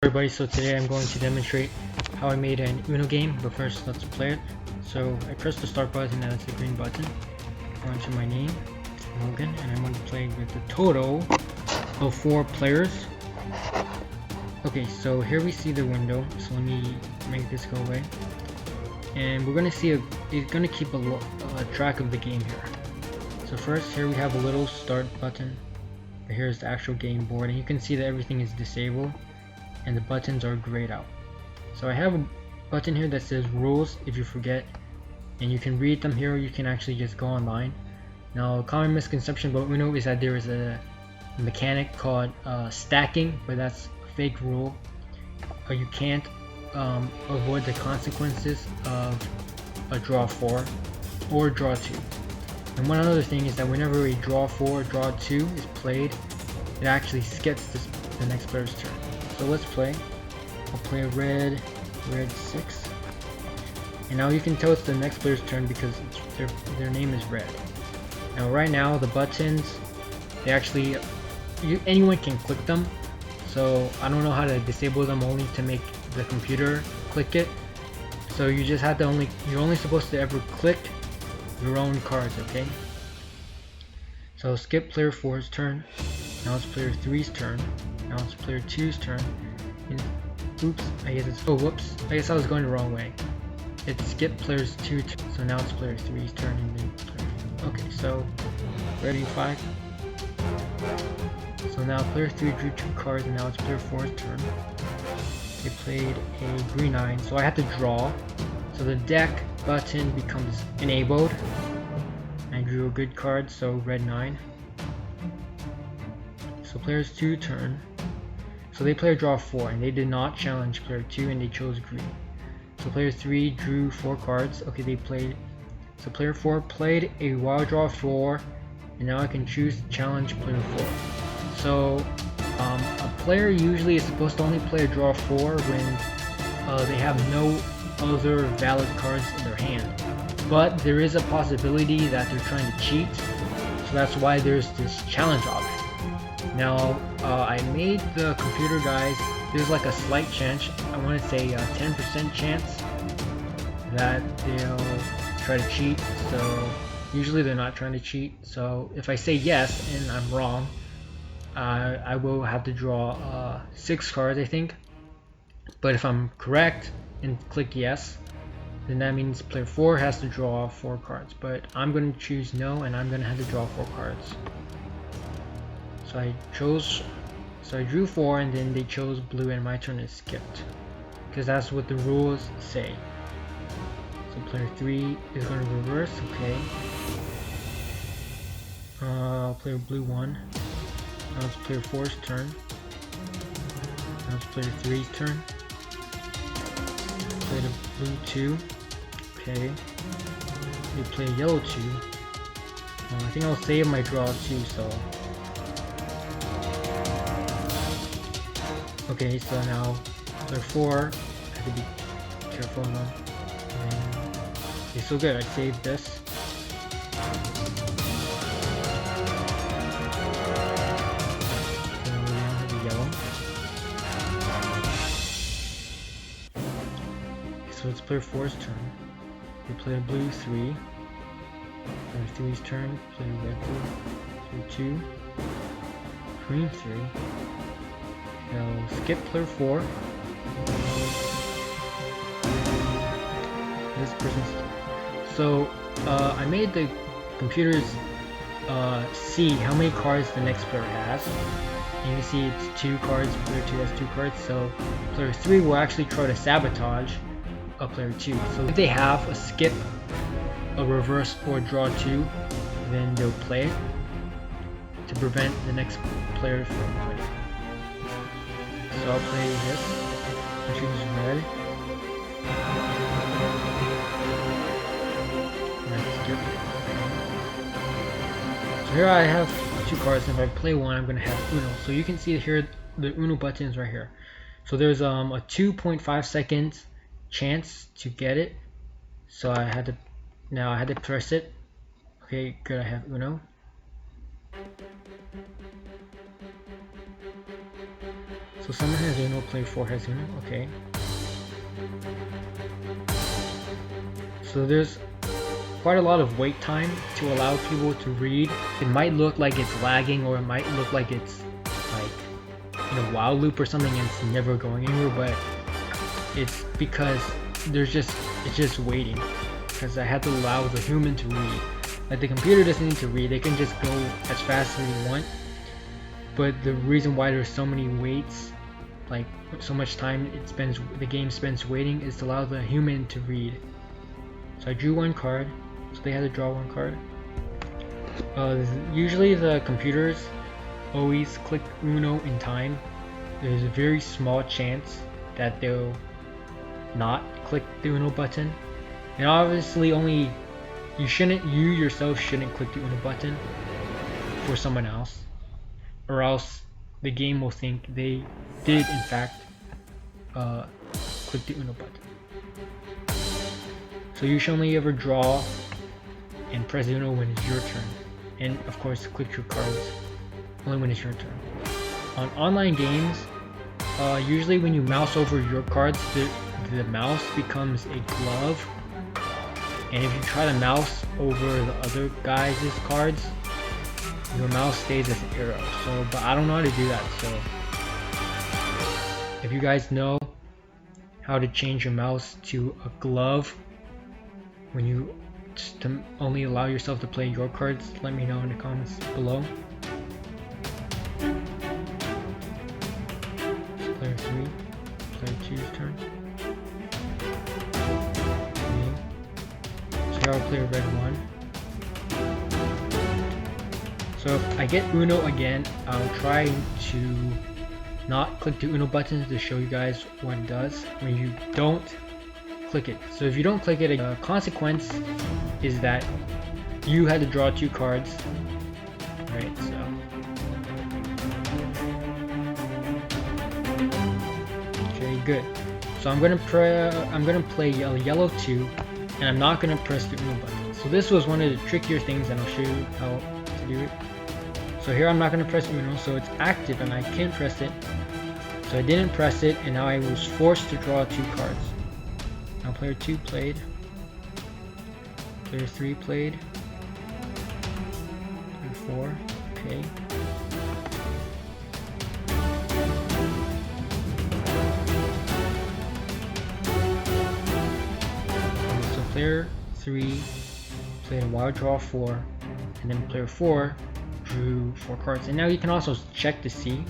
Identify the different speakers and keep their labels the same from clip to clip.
Speaker 1: Everybody, so today I'm going to demonstrate how I made an Uno game, but first let's play it. So I press the start button and it's the green button. Go into my name, Logan, and I'm going to play with a total of 4 players. Okay, so here we see the window, so let me make this go away. And we're going to see, it's going to keep a track of the game here. So first, here we have a little start button. Here's the actual game board, and you can see that everything is disabled and the buttons are grayed out. So I have a button here that says rules if you forget, and you can read them here, or you can actually just go online. Now, a common misconception about Uno is that there is a mechanic called stacking, but that's a fake rule. You can't avoid the consequences of a draw 4 or draw 2. And one other thing is that whenever a draw 4 or draw 2 is played, it actually skips the next player's turn. So let's play. I'll play a red 6. And now you can tell it's the next player's turn because their name is red. Now right now the buttons, they actually, anyone can click them. So I don't know how to disable them only to make the computer click it. So you just have to you're only supposed to ever click your own cards, okay? So skip player 4's turn. Now it's player 3's turn. Now it's player 2's turn. And, oops, I guess it's, oh whoops, I guess I was going the wrong way. It skipped player's 2 turn, so now it's player 3's turn and then player, okay, so ready 5. So now player 3 drew 2 cards and now it's player 4's turn. They played a green 9, so I have to draw. So the deck button becomes enabled. I drew a good card, so red 9. So player's 2 turn. So they play a draw 4 and they did not challenge player 2 and they chose green. So player 3 drew 4 cards. Okay, they played. So player 4 played a wild draw 4 and now I can choose to challenge player 4. So a player usually is supposed to only play a draw 4 when they have no other valid cards in their hand. But there is a possibility that they're trying to cheat. So that's why there's this challenge option. Now, I made the computer guys, there's like a slight chance, I want to say a 10% chance that they'll try to cheat. So usually they're not trying to cheat. So if I say yes and I'm wrong, I will have to draw 6 cards, I think. But if I'm correct and click yes, then that means player 4 has to draw 4 cards. But I'm going to choose no, and I'm going to have to draw 4 cards. So I drew 4 and then they chose blue and my turn is skipped. Because that's what the rules say. So player 3 is going to reverse, okay. I'll play blue 1. Now it's player 4's turn. Now it's player 3's turn. Play the blue 2. Okay. They play yellow 2. I think I'll save my draw 2, so. Okay, so now player 4, I have to be careful now. Okay, so good, I saved this. So we now have the yellow. Okay, so it's player 4's turn. We play a blue 3. Player 3's turn, play red 3. Player 2. Green 3. Now skip player 4. This person's. So I made the computers see how many cards the next player has. And you can see it's 2 cards. Player 2 has 2 cards. So player 3 will actually try to sabotage a player 2. So if they have a skip, a reverse, or draw 2, then they'll play it to prevent the next player from winning. So I'll play this. I choose red. Skip. So here I have 2 cards, and if I play one, I'm gonna have Uno. So you can see here the Uno buttons right here. So there's a 2.5 seconds chance to get it. So I had to press it. Okay, good. I have Uno. So someone has Uno, player 4 has Uno, okay. So there's quite a lot of wait time to allow people to read. It might look like it's lagging, or it might look like it's like in a while loop or something and it's never going anywhere, but it's because it's just waiting, because I had to allow the human to read. Like the computer doesn't need to read, they can just go as fast as they want. But the reason why there's so many waits, like so much time the game spends waiting, is to allow the human to read. So I drew one card, so they had to draw one card. Usually the computers always click Uno in time. There's a very small chance that they'll not click the Uno button. And obviously you yourself shouldn't click the Uno button for someone else, or else the game will think they did in fact click the Uno button. So you should only ever draw and press Uno when it's your turn, and of course click your cards only when it's your turn. On online games, usually when you mouse over your cards, the mouse becomes a glove, and if you try to mouse over the other guys' cards, your mouse stays as an arrow. So, but I don't know how to do that, so if you guys know how to change your mouse to a glove when you just to only allow yourself to play your cards, let me know in the comments below. Player 3, player 2's turn. Okay. So here I'll play red 1. So if I get Uno again, I'll try to not click the Uno button to show you guys what it does when you don't click it. So if you don't click it, the consequence is that you had to draw 2 cards. Right, so okay, good. So I'm gonna play yellow 2, and I'm not gonna press the Uno button. So this was one of the trickier things, and I'll show you how to do it. So here I'm not gonna press Uno, so it's active and I can't press it. So I didn't press it, and now I was forced to draw 2 cards. Now player 2 played, player 3 played, player 4, okay. So player 3 played a wild draw 4, and then player 4 drew 4 cards. And now you can also check to see.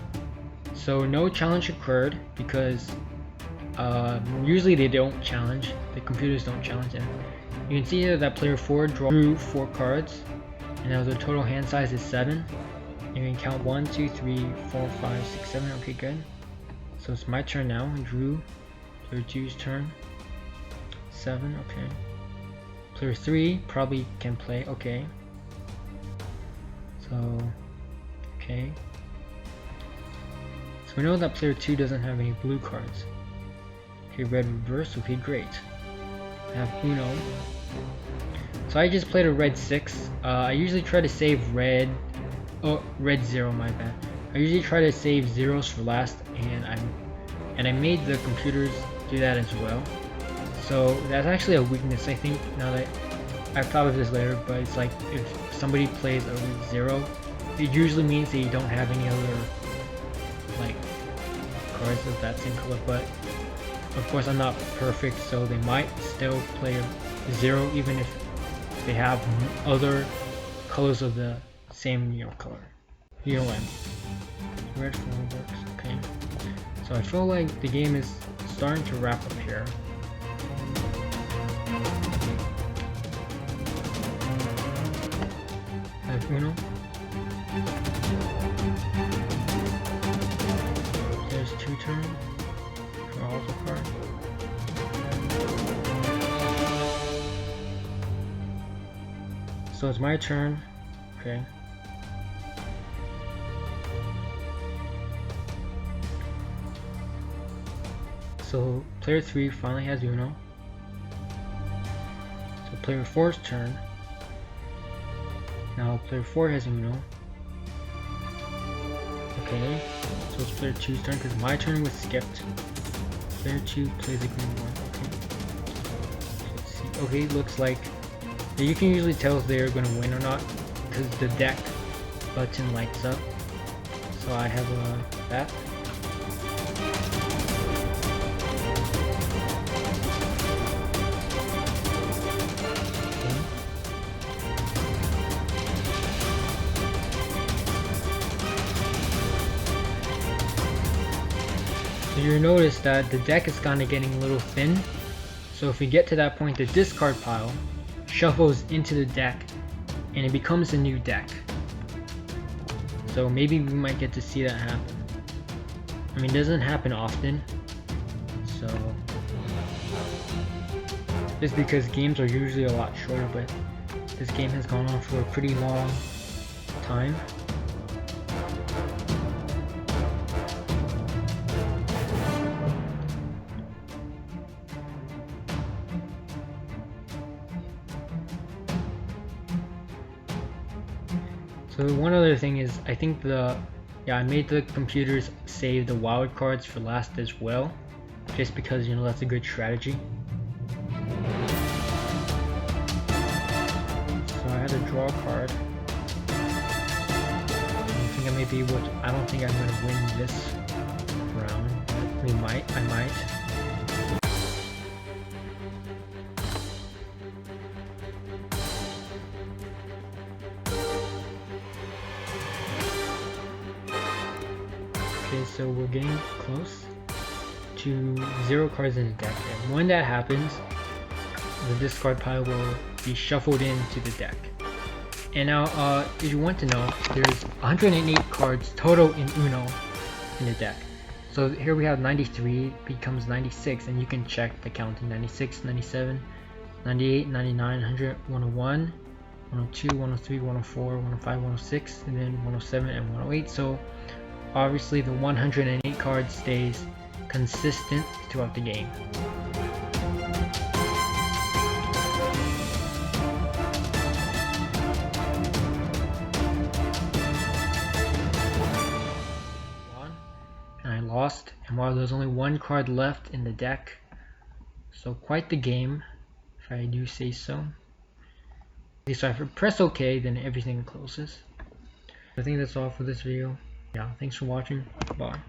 Speaker 1: So no challenge occurred, because usually they don't challenge, the computers don't challenge them. You can see here that player 4 drew 4 cards, and now the total hand size is 7. You can count 1, 2, 3, 4, 5, 6, 7. Okay, good. So it's my turn now. I drew. Player 2's turn. 7. Okay. Player 3 probably can play. Okay. So okay. So we know that player 2 doesn't have any blue cards. Okay, red reverse. Okay, great. I have Uno. So I just played a red 6. I usually try to save red. Oh, red 0. My bad. I usually try to save zeros for last, and I made the computers do that as well. So that's actually a weakness, I think. Now that I've thought of this later, but it's like if somebody plays a red 0, it usually means that you don't have any other like cards of that same color. But of course I'm not perfect, so they might still play a 0 even if they have other colors of the same color. You know what I mean. Red 4 works, okay. So I feel like the game is starting to wrap up here. I have Uno. There's 2 turns. Draw the card. So it's my turn. Okay. So player 3 finally has Uno. So player 4's turn. Now player 4 has Uno. Okay. So it's player 2's turn because my turn was skipped. Player 2 plays a green one. Okay. Let's see. Okay, looks like you can usually tell if they're going to win or not because the deck button lights up. So I have that. So you'll notice that the deck is kind of getting a little thin. So if we get to that point, the discard pile shuffles into the deck and it becomes a new deck. So maybe we might get to see that happen. I mean, it doesn't happen often. So just because games are usually a lot shorter, but this game has gone on for a pretty long time. So one other thing is, I think I made the computers save the wild cards for last as well, just because, you know, that's a good strategy. So I had to draw a card. I don't think I'm gonna win this round. I might. Okay, so we're getting close to 0 cards in the deck, and when that happens, the discard pile will be shuffled into the deck. And now, if you want to know, there's 108 cards total in Uno in the deck. So here we have 93 becomes 96, and you can check the counting: 96, 97, 98, 99, 100, 101, 102, 103, 104, 105, 106, and then 107 and 108. So obviously the 108 card stays consistent throughout the game. And I lost, and while there's only 1 card left in the deck, so quite the game, if I do say so. So if I press OK, then everything closes. I think that's all for this video. Yeah, thanks for watching. Bye.